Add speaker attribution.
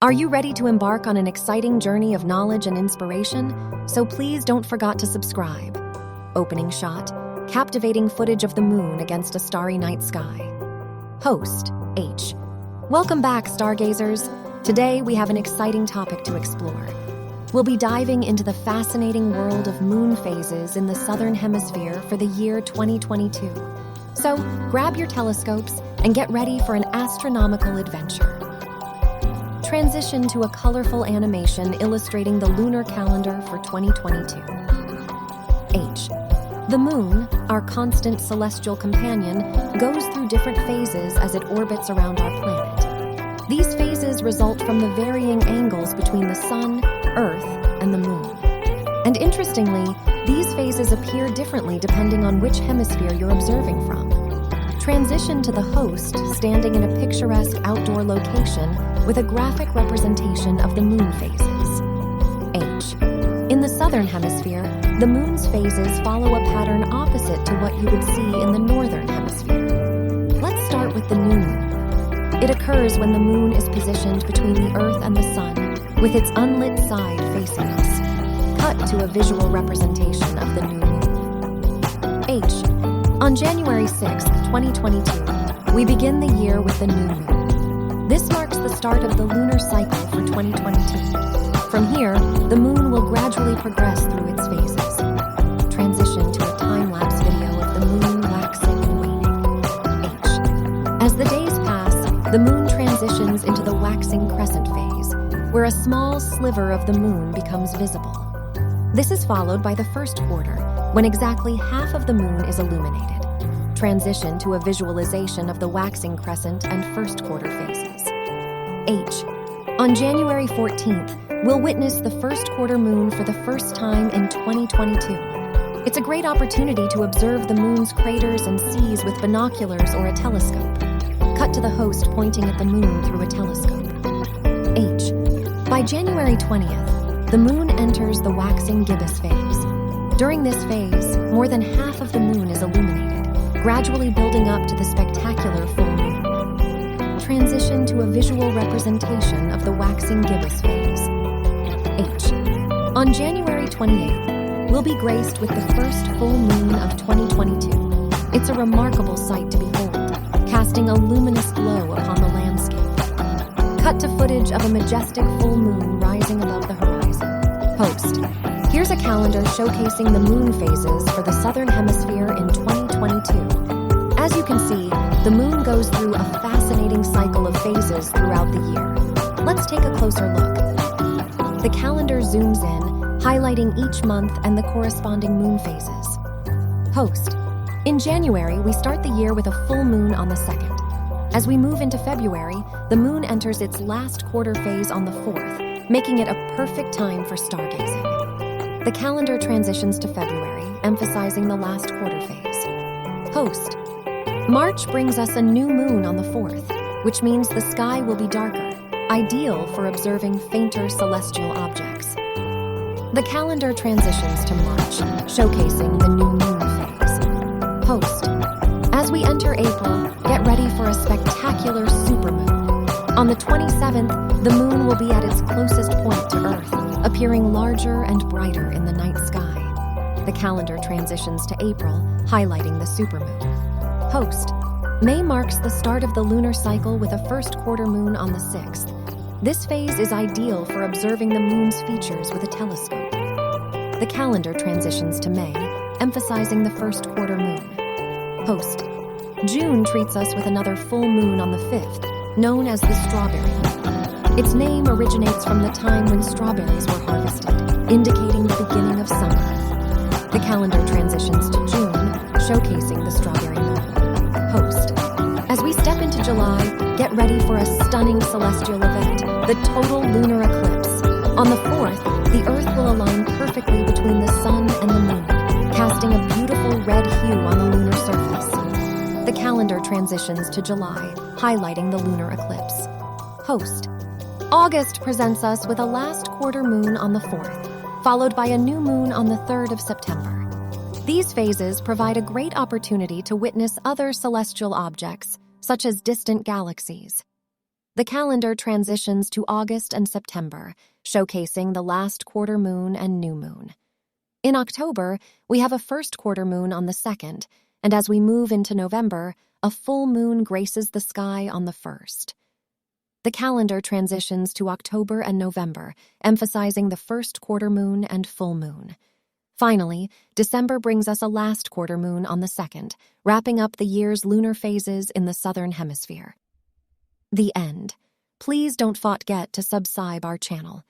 Speaker 1: Are you ready to embark on an exciting journey of knowledge and inspiration? So please don't forget to subscribe. Opening shot, captivating footage of the moon against a starry night sky. Host, H. Welcome back, stargazers. Today we have an exciting topic to explore. We'll be diving into the fascinating world of moon phases in the southern hemisphere for the year 2022. So grab your telescopes and get ready for an astronomical adventure. Transition to a colorful animation illustrating the lunar calendar for 2022. H. The moon, our constant celestial companion, goes through different phases as it orbits around our planet. These phases result from the varying angles between the sun, Earth, and the moon. And interestingly, these phases appear differently depending on which hemisphere you're observing from. Transition to the host standing in a picturesque outdoor location with a graphic representation of the moon phases. H. In the southern hemisphere, the moon's phases follow a pattern opposite to what you would see in the northern hemisphere. Let's start with the new moon. It occurs when the moon is positioned between the Earth and the sun, with its unlit side facing us. Cut to a visual representation of the new moon. H. On January 6, 2022, we begin the year with the new moon. This marks the start of the lunar cycle for 2022. From here, the moon will gradually progress through its phases. Transition to a time-lapse video of the moon waxing and waning. H. As the days pass, the moon transitions into the waxing crescent phase, where a small sliver of the moon becomes visible. This is followed by the first quarter, when exactly half of the moon is illuminated. Transition to a visualization of the waxing crescent and first quarter phases. H. On January 14th, we'll witness the first quarter moon for the first time in 2022. It's a great opportunity to observe the moon's craters and seas with binoculars or a telescope. Cut to the host pointing at the moon through a telescope. H. By January 20th, the moon enters the waxing gibbous phase. During this phase, more than half of the moon is illuminated, gradually building up to the spectacular full moon. Transition to a visual representation of the waxing gibbous phase. H. On January 28th, we'll be graced with the first full moon of 2022. It's a remarkable sight to behold, casting a luminous glow upon the landscape. Cut to footage of a majestic full moon rising above the horizon. Post. Here's a calendar showcasing the moon phases for the southern hemisphere in 2022. As you can see, the moon goes through a fascinating cycle of phases throughout the year. Let's take a closer look. The calendar zooms in, highlighting each month and the corresponding moon phases. Host. In January, we start the year with a full moon on the 2nd. As we move into February, the moon enters its last quarter phase on the 4th, making it a perfect time for stargazing. The calendar transitions to February, emphasizing the last quarter phase. Host. March brings us a new moon on the 4th, which means the sky will be darker, ideal for observing fainter celestial objects. The calendar transitions to March, showcasing the new moon phase. Host. As we enter April, get ready for a spectacular supermoon. On the 27th, the moon will be at its closest point to Earth, appearing larger and brighter in the night sky. The calendar transitions to April, highlighting the supermoon. Host. May marks the start of the lunar cycle with a first quarter moon on the 6th. This phase is ideal for observing the moon's features with a telescope. The calendar transitions to May, emphasizing the first quarter moon. Host. June treats us with another full moon on the 5th, known as the strawberry moon. Its name originates from the time when strawberries were harvested, indicating the beginning of summer. The calendar transitions to June, showcasing the strawberry moon. Host. As we step into July, get ready for a stunning celestial event, the total lunar eclipse. On the 4th, the Earth will align perfectly between the sun and the moon, casting a beautiful red hue on the lunar surface. The calendar transitions to July, highlighting the lunar eclipse. Host. August presents us with a last quarter moon on the 4th, followed by a new moon on the 3rd of September. These phases provide a great opportunity to witness other celestial objects, such as distant galaxies. The calendar transitions to August and September, showcasing the last quarter moon and new moon. In October, we have a first quarter moon on the 2nd, and as we move into November, a full moon graces the sky on the 1st. The calendar transitions to October and November, emphasizing the first quarter moon and full moon. Finally, December brings us a last quarter moon on the 2nd, wrapping up the year's lunar phases in the southern hemisphere. The end. Please don't forget to subscribe our channel.